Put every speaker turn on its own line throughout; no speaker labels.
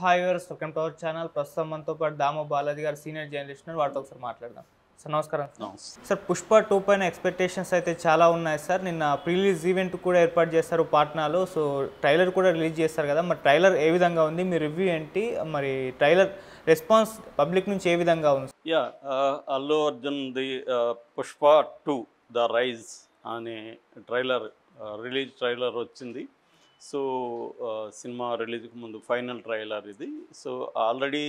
Hi viewers, welcome to our channel. ప్రస్తుతం మనతో పాటు దామో బాలాజీ గారు సీనియర్ జర్నలిస్ట్ ఉన్నారు. వారితో ఒకసారి మాట్లాడదాం. సార్ నమస్కారం. సార్, పుష్ప 2 పైన ఎక్స్పెక్టేషన్స్ అయితే చాలా ఉన్నాయి సార్. నిన్న ప్రీ రిలీజ్ ఈవెంట్ కూడా ఏర్పాటు చేస్తారు పాట్నాలో. సో ట్రైలర్ కూడా రిలీజ్ చేస్తారు కదా, మరి ట్రైలర్ ఏ విధంగా ఉంది, మీ రివ్యూ ఏంటి, మరి ట్రైలర్ రెస్పాన్స్ పబ్లిక్ నుంచి ఏ విధంగా ఉంది?
Allu Arjun the Pushpa 2 the rise అనే ట్రైలర్ రిలీజ్ ట్రైలర్ వచ్చింది. సో సినిమా రిలీజ్కి ముందు ఫైనల్ ట్రైలర్ ఇది. సో ఆల్రెడీ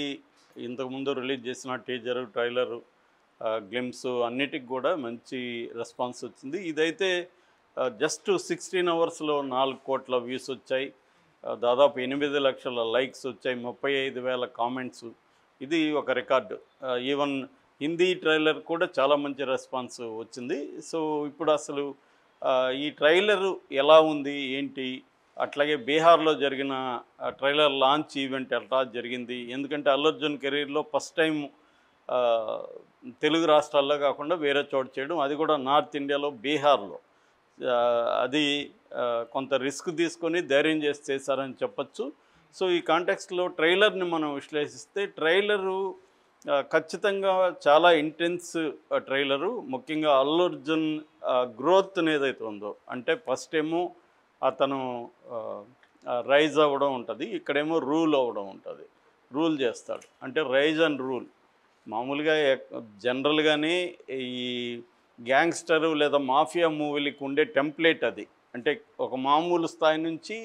ఇంతకుముందు రిలీజ్ చేసిన టీజర్, ట్రైలరు, గ్లిమ్స్ అన్నిటికి కూడా మంచి రెస్పాన్స్ వచ్చింది. ఇదైతే జస్ట్ 16 అవర్స్లో 4 కోట్ల వ్యూస్ వచ్చాయి, దాదాపు 8 లక్షల లైక్స్ వచ్చాయి, 35,000 కామెంట్స్. ఇది ఒక రికార్డు. ఈవెన్ హిందీ ట్రైలర్ కూడా చాలా మంచి రెస్పాన్స్ వచ్చింది. సో ఇప్పుడు అసలు ఈ ట్రైలరు ఎలా ఉంది ఏంటి, అట్లాగే బీహార్లో జరిగిన ట్రైలర్ లాంచ్ ఈవెంట్ ఎలా జరిగింది, ఎందుకంటే అల్లు అర్జున్ కెరీర్లో ఫస్ట్ టైం తెలుగు రాష్ట్రాల్లో కాకుండా వేరే చోట చేయడం, అది కూడా నార్త్ ఇండియాలో బీహార్లో. అది కొంత రిస్క్ తీసుకొని ధైర్యం చేసి చేశారని చెప్పచ్చు. సో ఈ కాంటెక్స్ట్లో ట్రైలర్ని మనం విశ్లేషిస్తే ట్రైలరు ఖచ్చితంగా చాలా ఇంటెన్స్ ట్రైలరు. ముఖ్యంగా అల్లు అర్జున్ గ్రోత్ ఏదైతే ఉందో, అంటే ఫస్ట్ ఏమో అతను రైజ్ అవ్వడం ఉంటుంది, ఇక్కడేమో రూల్ అవ్వడం ఉంటుంది. రూల్ చేస్తాడు అంటే రైజ్ అండ్ రూల్. మామూలుగా జనరల్గానే ఈ గ్యాంగ్స్టరు లేదా మాఫియా మూవీలకి ఉండే టెంప్లెట్ అది. అంటే ఒక మామూలు స్థాయి నుంచి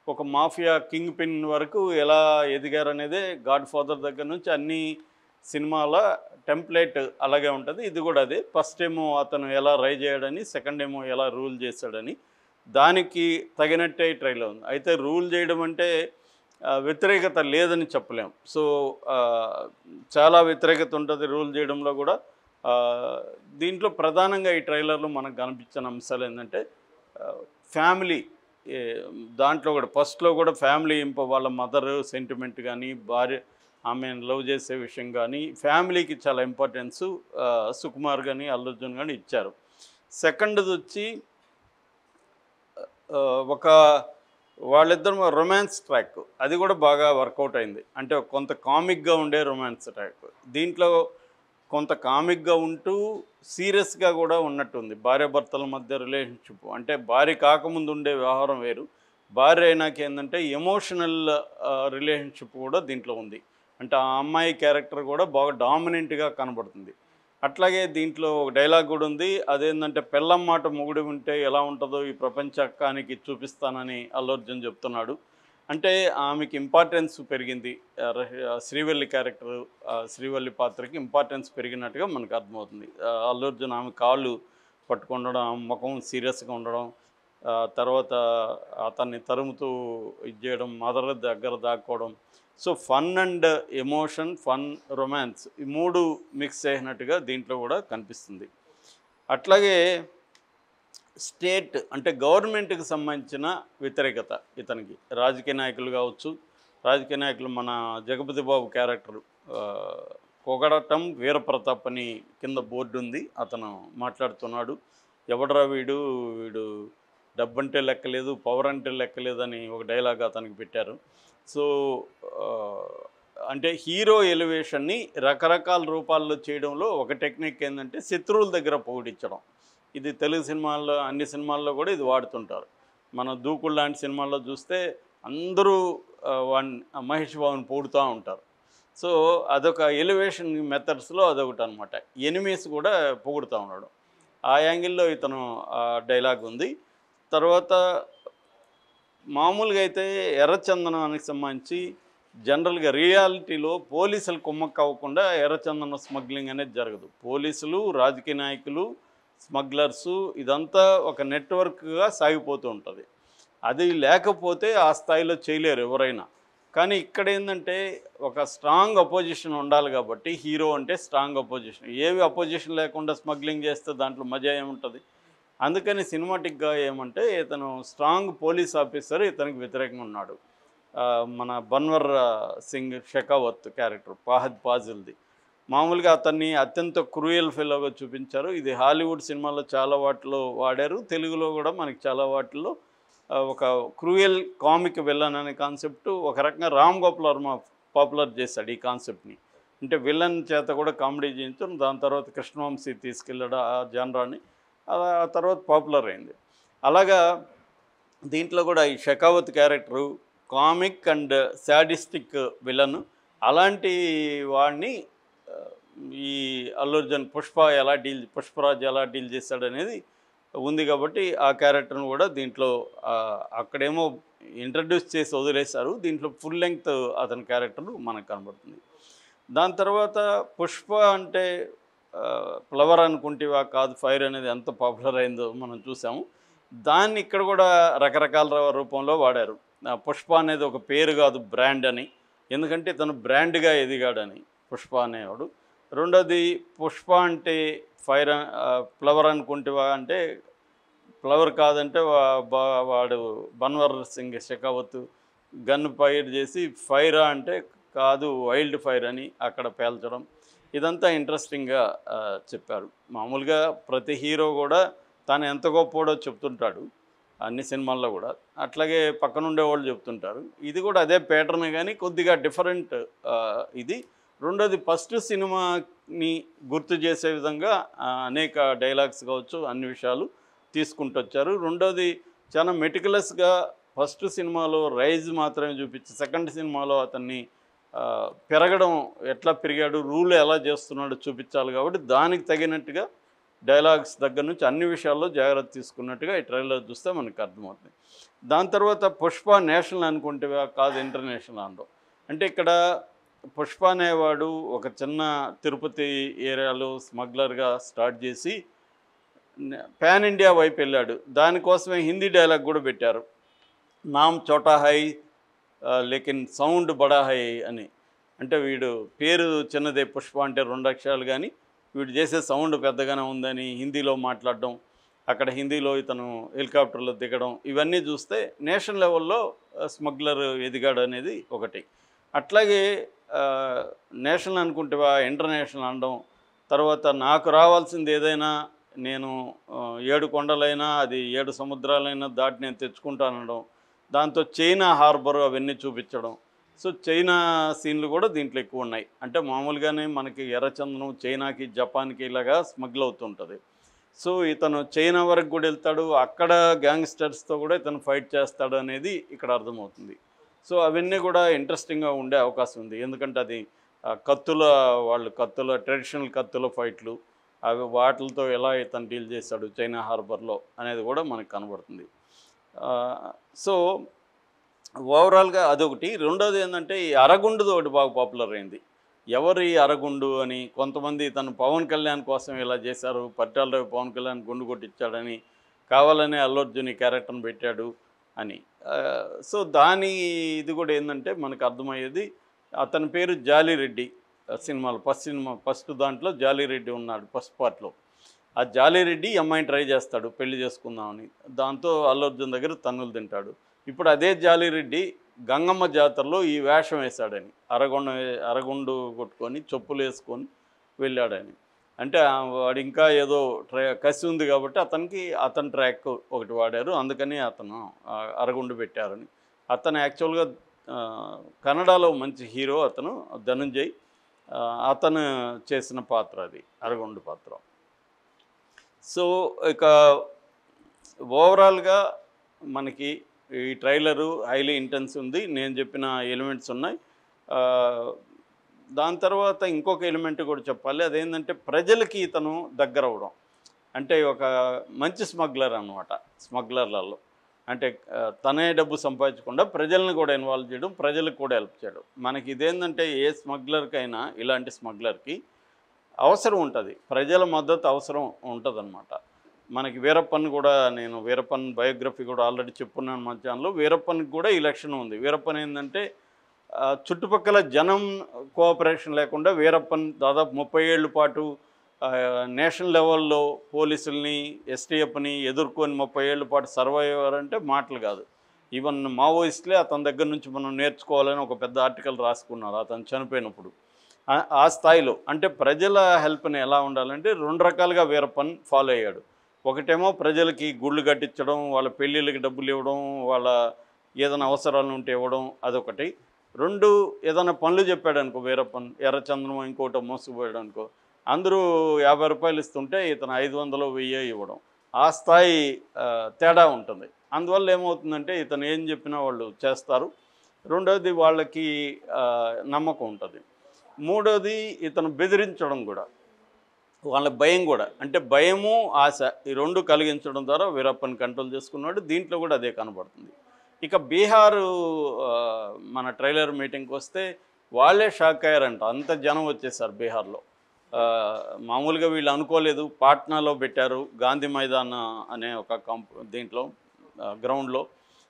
ఒక మాఫియా కింగ్ పిన్ వరకు ఎలా ఎదిగారనేదే గాడ్ ఫాదర్ దగ్గర నుంచి అన్ని సినిమాల టెంప్లెట్ అలాగే ఉంటుంది. ఇది కూడా అదే. ఫస్ట్ ఏమో అతను ఎలా రైజ్ అయ్యాడని, సెకండ్ ఏమో ఎలా రూల్ చేశాడని, దానికి తగినట్టే ట్రైలర్ ఉంది. అయితే రూల్ చేయడం అంటే వ్యతిరేకత లేదని చెప్పలేం. సో చాలా వ్యతిరేకత ఉంటుంది రూల్ చేయడంలో కూడా. దీంట్లో ప్రధానంగా ఈ ట్రైలర్లో మనకు కనిపించిన అంశాలు ఏంటంటే ఫ్యామిలీ. దాంట్లో కూడా ఫస్ట్లో కూడా ఫ్యామిలీ వాళ్ళ మదర్ సెంటిమెంట్ కానీ, భార్య ఆమెను లవ్ చేసే విషయం కానీ, ఫ్యామిలీకి చాలా ఇంపార్టెన్సు సుకుమార్ కానీ అల్లు అర్జున్ కానీ ఇచ్చారు. సెకండ్ది వచ్చి ఒక వాళ్ళిద్దరు రొమాన్స్ ట్రాక్, అది కూడా బాగా వర్కౌట్ అయింది. అంటే కొంత కామిక్గా ఉండే రొమాన్స్ ట్రాక్. దీంట్లో కొంత కామిక్గా ఉంటూ సీరియస్గా కూడా ఉన్నట్టుంది. భార్యాభర్తల మధ్య రిలేషన్షిప్, అంటే భార్య కాకముందు ఉండే వ్యవహారం వేరు, భార్య అయినాక ఏంటంటే ఎమోషనల్ రిలేషన్షిప్ కూడా దీంట్లో ఉంది. అంటే ఆ అమ్మాయి క్యారెక్టర్ కూడా బాగా డామినెంట్గా కనబడుతుంది. అట్లాగే దీంట్లో ఒక డైలాగ్ కూడా ఉంది, అదేంటంటే పెళ్ళం మాట మొగుడు ఉంటే ఎలా ఉంటుందో ఈ ప్రపంచానికి చూపిస్తానని అల్లు అర్జున్ చెప్తున్నాడు. అంటే ఆమెకి ఇంపార్టెన్స్ పెరిగింది. శ్రీవల్లి క్యారెక్టర్, శ్రీవల్లి పాత్రకి ఇంపార్టెన్స్ పెరిగినట్టుగా మనకు అర్థమవుతుంది. అల్లు అర్జున్ ఆమె కాళ్ళు పట్టుకుండడం, ఆమె ముఖం సీరియస్గా ఉండడం, తర్వాత అతన్ని తరుముతూ ఇది చేయడం, మదర్ దగ్గర దాక్కోవడం. So fun and emotion, fun, romance, ఈ 3 మిక్స్ అయినట్టుగా దీంట్లో కూడా కనిపిస్తుంది. అట్లాగే స్టేట్ అంటే గవర్నమెంట్కి సంబంధించిన వ్యతిరేకత ఇతనికి. రాజకీయ నాయకులు కావచ్చు, రాజకీయ నాయకులు మన జగపతి బాబు క్యారెక్టరు కొగడటం వీరప్రతాప్ అని కింద బోర్డు ఉంది, అతను మాట్లాడుతున్నాడు. ఎవడరా వీడు డబ్బంటే లెక్కలేదు, పవర్ అంటే లెక్కలేదని ఒక డైలాగ్ అతనికి పెట్టారు. సో అంటే హీరో ఎలివేషన్ని రకరకాల రూపాల్లో చేయడంలో ఒక టెక్నిక్ ఏంటంటే శత్రువుల దగ్గర పొగిడించడం. ఇది తెలుగు సినిమాల్లో అన్ని సినిమాల్లో కూడా ఇది వాడుతుంటారు. మన దూకుడు లాంటి సినిమాల్లో చూస్తే అందరూ మహేష్ బాబుని పొగుడుతూ ఉంటారు. సో అదొక ఎలివేషన్ మెథడ్స్లో అదొకటి అనమాట. ఎనిమీస్ కూడా పొగుడుతూ ఉన్నాడు. ఆ యాంగిల్లో ఇతను డైలాగ్ ఉంది. తర్వాత మామూలుగా అయితే ఎర్రచందనానికి సంబంధించి జనరల్గా రియాలిటీలో పోలీసులు కుమ్మక్క అవ్వకుండా ఎర్రచందనం స్మగ్లింగ్ అనేది జరగదు. పోలీసులు, రాజకీయ నాయకులు, స్మగ్లర్సు, ఇదంతా ఒక నెట్వర్క్గా సాగిపోతూ ఉంటుంది. అది లేకపోతే ఆ స్థాయిలో చేయలేరు ఎవరైనా. కానీ ఇక్కడ ఏంటంటే ఒక స్ట్రాంగ్ అపోజిషన్ ఉండాలి కాబట్టి, హీరో అంటే స్ట్రాంగ్ అపోజిషన్. ఏవి అపోజిషన్ లేకుండా స్మగ్లింగ్ చేస్తే దాంట్లో మజా ఏముంటుంది. అందుకని సినిమాటిక్గా ఏమంటే ఇతను స్ట్రాంగ్ పోలీస్ ఆఫీసర్ ఇతనికి వ్యతిరేకంగా ఉన్నాడు. మన బన్వర్ సింగ్ షెకావత్ క్యారెక్టర్ ఫహద్ ఫాజిల్ది. మామూలుగా అతన్ని అత్యంత క్రూయల్ ఫెలోగా చూపించారు. ఇది హాలీవుడ్ సినిమాల్లో చాలా వాటిలో వాడారు, తెలుగులో కూడా మనకి చాలా వాటిల్లో ఒక క్రూయల్ కామిక్ విలన్ అనే కాన్సెప్ట్ ఒక రకంగా రామ్ గోపాల్ వర్మ పాపులర్ చేశాడు ఈ కాన్సెప్ట్ని. అంటే విలన్ చేత కూడా కామెడీ చేయించడం, దాని తర్వాత కృష్ణవంశీ తీసుకెళ్ళాడు ఆ జానరాని, ఆ తర్వాత పాపులర్ అయింది. అలాగా దీంట్లో కూడా ఈ Shekhawat character comic and sadistic villain, అలాంటి వాడిని ఈ అల్లు అర్జున్ పుష్పరాజ్ ఎలా డీల్ చేశాడనేది ఉంది కాబట్టి ఆ క్యారెక్టర్ను కూడా దీంట్లో అక్కడేమో ఇంట్రడ్యూస్ చేసి వదిలేశారు, దీంట్లో ఫుల్ లెంగ్త్ అతని క్యారెక్టర్ మనకు కనబడుతుంది. దాని తర్వాత పుష్ప అంటే ఫ్లవర్ అనుకుంటేవా కాదు ఫైర్ అనేది ఎంత పాపులర్ అయిందో మనం చూసాము. దాన్ని ఇక్కడ కూడా రకరకాల రూపంలో వాడారు. పుష్ప అనేది ఒక పేరు కాదు, బ్రాండ్ అని, ఎందుకంటే తను బ్రాండ్గా ఎదిగాడని పుష్ప అనేవాడు. రెండోది పుష్ప అంటే ఫైర్, ఫ్లవర్ అనుకుంటేవా అంటే ఫ్లవర్ కాదంటే వాడు బన్వర్ సింగ్ షెకావత్ గన్ ఫైర్ చేసి ఫైరా అంటే కాదు వైల్డ్ ఫైర్ అని అక్కడ పేల్చడం, ఇదంతా ఇంట్రెస్టింగ్గా చెప్పారు. మామూలుగా ప్రతి హీరో కూడా తాను ఎంత గొప్పవాడో చెప్తుంటాడు అన్ని సినిమాల్లో కూడా, అట్లాగే పక్కనుండే వాళ్ళు చెప్తుంటారు. ఇది కూడా అదే ప్యాటర్న్ కానీ కొద్దిగా డిఫరెంట్ ఇది. రెండోది ఫస్ట్ సినిమాని గుర్తు చేసే విధంగా అనేక డైలాగ్స్ కావచ్చు అన్ని విషయాలు తీసుకుంటూ వచ్చారు. రెండోది చాలా మెటికులస్గా ఫస్ట్ సినిమాలో రైజ్ మాత్రమే చూపించి సెకండ్ సినిమాలో అతన్ని పెరగడం ఎట్లా పెరిగాడు, రూల్ ఎలా చేస్తున్నాడు చూపించాలి కాబట్టి దానికి తగినట్టుగా డైలాగ్స్ దగ్గర నుంచి అన్ని విషయాల్లో జాగ్రత్త తీసుకున్నట్టుగా ఈ ట్రైలర్ చూస్తే మనకు అర్థమవుతుంది. దాని తర్వాత పుష్ప నేషనల్ అనుకుంటే కాదు ఇంటర్నేషనల్ అనడం. అంటే ఇక్కడ పుష్ప అనేవాడు ఒక చిన్న తిరుపతి ఏరియాలో స్మగ్లర్గా స్టార్ట్ చేసి పాన్ ఇండియా వైపు వెళ్ళాడు. దానికోసమే హిందీ డైలాగ్ కూడా పెట్టారు, నామ్ చోటా హై లేకిన్ సౌండ్ బడా హై అని. అంటే వీడు పేరు చిన్నదే పుష్ప అంటే 2 అక్షరాలు, కానీ వీడు చేసే సౌండ్ పెద్దగానే ఉందని హిందీలో మాట్లాడడం, అక్కడ హిందీలో ఇతను హెలికాప్టర్లో దిగడం, ఇవన్నీ చూస్తే నేషనల్ లెవెల్లో స్మగ్లర్ ఎదిగాడు అనేది ఒకటి. అట్లాగే నేషనల్ అనుకుంటేవా ఇంటర్నేషనల్ అనడం, తర్వాత నాకు రావాల్సింది ఏదైనా నేను 7 కొండలైనా అది 7 సముద్రాలైనా దాటి నేను తెచ్చుకుంటానడం, దాంతో చైనా హార్బర్ అవన్నీ చూపించడం. సో చైనా సీన్లు కూడా దీంట్లో ఎక్కువ ఉన్నాయి. అంటే మామూలుగానే మనకి ఎర్రచందనం చైనాకి జపాన్కి ఇలాగా స్మగ్ల్ అవుతుంటుంది. సో ఇతను చైనా వరకు కూడా వెళ్తాడు, అక్కడ గ్యాంగ్స్టర్స్తో కూడా ఇతను ఫైట్ చేస్తాడు అనేది ఇక్కడ అర్థమవుతుంది. సో అవన్నీ కూడా ఇంట్రెస్టింగ్గా ఉండే అవకాశం ఉంది, ఎందుకంటే అది కత్తుల ట్రెడిషనల్ కత్తుల ఫైట్లు అవి వాటితో ఎలా ఇతను డీల్ చేశాడు చైనా హార్బర్లో అనేది కూడా మనకు కనబడుతుంది. సో ఓవరాల్గా అదొకటి. రెండోది ఏంటంటే ఈ అరగుండుది ఒకటి బాగా పాపులర్ అయింది. ఎవరు ఈ అరగుండు అని కొంతమంది తను పవన్ కళ్యాణ్ కోసం ఇలా చేశారు, పరిటాల రవి పవన్ కళ్యాణ్ గుండు కొట్టించాడని, కావాలనే అల్లు అర్జున్ ఈ క్యారెక్టర్ని పెట్టాడు అని. సో దాని ఇది కూడా ఏంటంటే మనకు అర్థమయ్యేది, అతని పేరు జాలిరెడ్డి. సినిమాలో ఫస్ట్ దాంట్లో జాలిరెడ్డి ఉన్నాడు ఫస్ట్ పార్ట్లో. ఆ జాలిరెడ్డి అమ్మాయిని ట్రై చేస్తాడు పెళ్లి చేసుకుందామని, దాంతో అల్లు అర్జున్ దగ్గర తన్నులు తింటాడు. ఇప్పుడు అదే జాలిరెడ్డి గంగమ్మ జాతరలో ఈ వేషం వేశాడని, అరగుండు కొట్టుకొని చెప్పులు వేసుకొని వెళ్ళాడని. అంటే వాడు ఇంకా ఏదో కసి ఉంది కాబట్టి అతని ట్రాక్ ఒకటి వాడారు, అందుకని అతను అరగుండు పెట్టారని. అతను యాక్చువల్గా కన్నడలో మంచి హీరో అతను, ధనుంజయ్, అతను చేసిన పాత్ర అది అరగుండు పాత్ర. సో ఇక ఓవరాల్గా మనకి ఈ ట్రైలరు హైలీ ఇంటెన్స్ ఉంది, నేను చెప్పిన ఎలిమెంట్స్ ఉన్నాయి. దాని తర్వాత ఇంకొక ఎలిమెంట్ కూడా చెప్పాలి, అదేంటంటే ప్రజలకి ఇతను దగ్గర అవ్వడం. అంటే ఒక మంచి స్మగ్లర్ అన్నమాట. స్మగ్లర్లలో అంటే తనే డబ్బు సంపాదించకుండా ప్రజల్ని కూడా ఇన్వాల్వ్ చేయడం, ప్రజలకు కూడా హెల్ప్ చేయడం. మనకి ఇదేంటంటే ఏ స్మగ్లర్కైనా ఇలాంటి స్మగ్లర్కి అవసరం ఉంటుంది, ప్రజల మద్దతు అవసరం ఉంటుందన్నమాట. మనకి వీరప్పన్ కూడా, నేను వీరప్పన్ బయోగ్రఫీ కూడా ఆల్రెడీ చెప్పున్నాను మన ఛానల్లో. వీరప్పన్కి కూడా ఈ లక్షణం ఉంది. వీరప్పన్ ఏంటంటే చుట్టుపక్కల జనం కోఆపరేషన్ లేకుండా వీరప్పన్ దాదాపు 30 ఏళ్ళ పాటు నేషనల్ లెవెల్లో పోలీసుల్ని ఎస్టీఎఫ్ని ఎదుర్కొని 30 ఏళ్ళ పాటు సర్వైవర్ అంటే మాటలు కాదు. ఈవెన్ మావోయిస్టులే అతని దగ్గర నుంచి మనం నేర్చుకోవాలని ఒక పెద్ద ఆర్టికల్ రాసుకున్నారు అతను చనిపోయినప్పుడు. ఆ స్థాయిలో అంటే ప్రజల హెల్ప్ని ఎలా ఉండాలంటే 2 రకాలుగా వీరప్పన్ ఫాలో అయ్యాడు. ఒకటేమో ప్రజలకి గుళ్ళు కట్టించడం, వాళ్ళ పెళ్ళిళ్ళకి డబ్బులు ఇవ్వడం, వాళ్ళ ఏదైనా అవసరాలు ఉంటే ఇవ్వడం అదొకటి. 2 ఏదైనా పనులు చెప్పాడనుకో, వేరే పనులు ఎర్రచందనం ఇంకోటో మోసుకుపోయాడు అనుకో, అందరూ రూ. 50 ఇస్తుంటే ఇతను 500 1000 ఇవ్వడం. ఆ స్థాయి తేడా ఉంటుంది. అందువల్ల ఏమవుతుందంటే ఇతను ఏం చెప్పినా వాళ్ళు చేస్తారు. రెండోది వాళ్ళకి నమ్మకం ఉంటుంది. మూడోది ఇతను బెదిరించడం కూడా, వాళ్ళ భయం కూడా. అంటే భయము, ఆశ ఈ 2 కలిగించడం ద్వారా వీరప్పని కంట్రోల్ చేసుకున్నాడు. దీంట్లో కూడా అదే కనబడుతుంది. ఇక బీహారు మన ట్రైలర్ మీటింగ్కి వస్తే వాళ్ళే షాక్ అయ్యారంట. అంత జనం వచ్చేసారు బీహార్లో. మామూలుగా వీళ్ళు అనుకోలేదు. పాట్నాలో పెట్టారు, గాంధీ మైదాన్ అనే ఒక దీంట్లో గ్రౌండ్లో.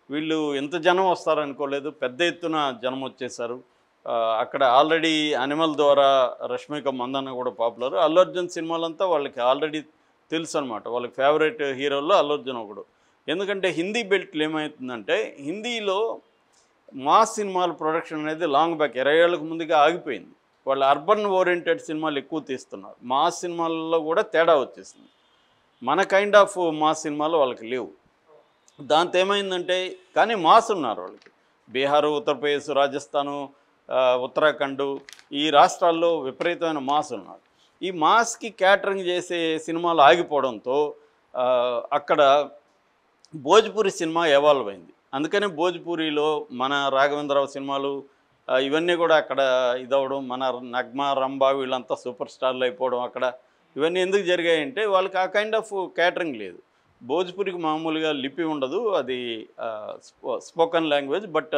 వీళ్ళు ఎంత జనం వస్తారనుకోలేదు. పెద్ద ఎత్తున జనం వచ్చేసారు. అక్కడ ఆల్రెడీ అనిమల్ ద్వారా రష్మిక మందన్న కూడా పాపులర్. అల్లు అర్జున్ సినిమాలంతా వాళ్ళకి ఆల్రెడీ తెలుసు అనమాట. వాళ్ళకి ఫేవరెట్ హీరోల్లో అల్లు అర్జున్ ఒకడు. ఎందుకంటే హిందీ బెల్ట్లు ఏమవుతుందంటే, హిందీలో మాస్ సినిమాల ప్రొడక్షన్ అనేది లాంగ్ బ్యాక్ 20 ఏళ్ళకు ముందుగా ఆగిపోయింది. వాళ్ళు అర్బన్ ఓరియంటెడ్ సినిమాలు ఎక్కువ తీస్తున్నారు. మాస్ సినిమాల్లో కూడా తేడా వచ్చేసింది. మన కైండ్ ఆఫ్ మాస్ సినిమాలు వాళ్ళకి లేవు. దాంతో ఏమైందంటే, కానీ మాస్ ఉన్నారు వాళ్ళకి. బీహారు, ఉత్తరప్రదేశ్, రాజస్థాను, ఉత్తరాఖండ్ ఈ రాష్ట్రాల్లో విపరీతమైన మాస్ ఉన్నారు. ఈ మాస్కి క్యాటరింగ్ చేసే సినిమాలు ఆగిపోవడంతో అక్కడ భోజ్పురి సినిమా ఎవాల్వ్ అయింది. అందుకనే భోజ్పురిలో మన రాఘవేంద్రరావు సినిమాలు ఇవన్నీ కూడా అక్కడ ఇదవడం, మన నగ్మా, రంభా వీళ్ళంతా సూపర్ స్టార్లు అయిపోవడం అక్కడ. ఇవన్నీ ఎందుకు జరిగాయంటే వాళ్ళకి ఆ కైండ్ ఆఫ్ క్యాటరింగ్ లేదు. భోజ్పురికి మామూలుగా లిపి ఉండదు, అది స్పోకన్ లాంగ్వేజ్. బట్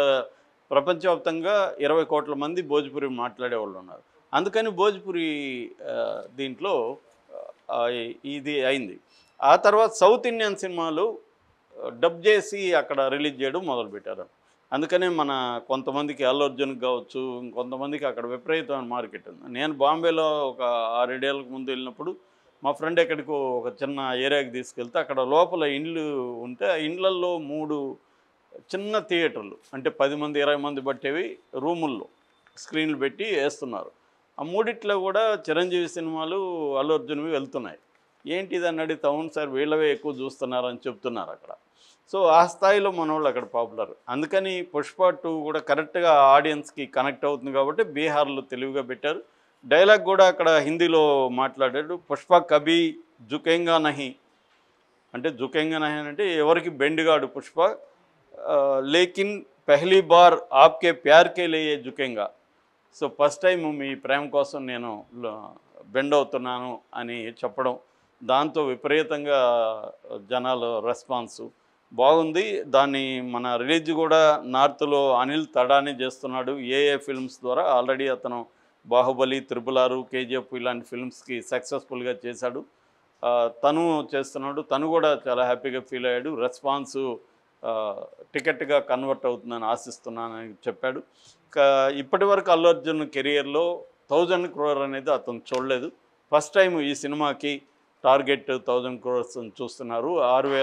ప్రపంచవ్యాప్తంగా 20 కోట్ల మంది భోజ్పురి మాట్లాడేవాళ్ళు ఉన్నారు. అందుకని భోజ్పురి దీంట్లో ఇది అయింది. ఆ తర్వాత సౌత్ ఇండియన్ సినిమాలు డబ్ చేసి అక్కడ రిలీజ్ చేయడం మొదలుపెట్టారు. అందుకనే మన కొంతమందికి అల్లు అర్జున్కి కావచ్చు, ఇంకొంతమందికి అక్కడ విపరీతమైన మార్కెట్ ఉంది. నేను బాంబేలో ఒక 6-7 ఏళ్ళకు ముందు వెళ్ళినప్పుడు మా ఫ్రెండ్ ఎక్కడికో ఒక చిన్న ఏరియాకి తీసుకెళ్తే అక్కడ లోపల ఇండ్లు ఉంటే ఆ ఇండ్లల్లో 3 చిన్న థియేటర్లు, అంటే 10 మంది 20 మంది బట్టేవి రూముల్లో స్క్రీన్లు పెట్టి వేస్తున్నారు. ఆ మూడిట్లో కూడా చిరంజీవి సినిమాలు, అల్లు అర్జున్వి వెళ్తున్నాయి. ఏంటి ఇది అని అడిగితే, అవును సార్ వీళ్ళవే ఎక్కువ చూస్తున్నారని చెప్తున్నారు అక్కడ. సో ఆ స్థాయిలో మన వాళ్ళు అక్కడ పాపులర్. అందుకని పుష్ప 2 కూడా కరెక్ట్గా ఆడియన్స్కి కనెక్ట్ అవుతుంది కాబట్టి బీహార్లో తెలివిగా పెట్టారు. డైలాగ్ కూడా అక్కడ హిందీలో మాట్లాడాడు. పుష్ప కభీ జుకేంగా నహి, అంటే జుకేంగా నహి అంటే ఎవరికి బెండుగాడు పుష్ప, లేకిన్ పెహ్లీ బార్ ఆప్కే ప్యార్కే లేయే జుకేంగా. సో ఫస్ట్ టైం మీ ప్రేమ కోసం నేను బెండ్ అవుతున్నాను అని చెప్పడం, దాంతో విపరీతంగా జనాలు రెస్పాన్సు బాగుంది. దాన్ని మన రిలీజ్ కూడా నార్త్లో అనిల్ తడాని చేస్తున్నాడు ఏఏ ఫిల్మ్స్ ద్వారా. ఆల్రెడీ అతను బాహుబలి, RRR, KGF ఇలాంటి ఫిల్మ్స్కి సక్సెస్ఫుల్గా చేశాడు. తను చేస్తున్నాడు. తను కూడా చాలా హ్యాపీగా ఫీల్ అయ్యాడు. రెస్పాన్సు టికెట్గా కన్వర్ట్ అవుతుందని ఆశిస్తున్నానని చెప్పాడు. ఇప్పటి వరకు అల్లు అర్జున్ కెరియర్లో 1000 crore అనేది అతను చూడలేదు. ఫస్ట్ టైం ఈ సినిమాకి టార్గెట్ 1000 crores చూస్తున్నారు. 6000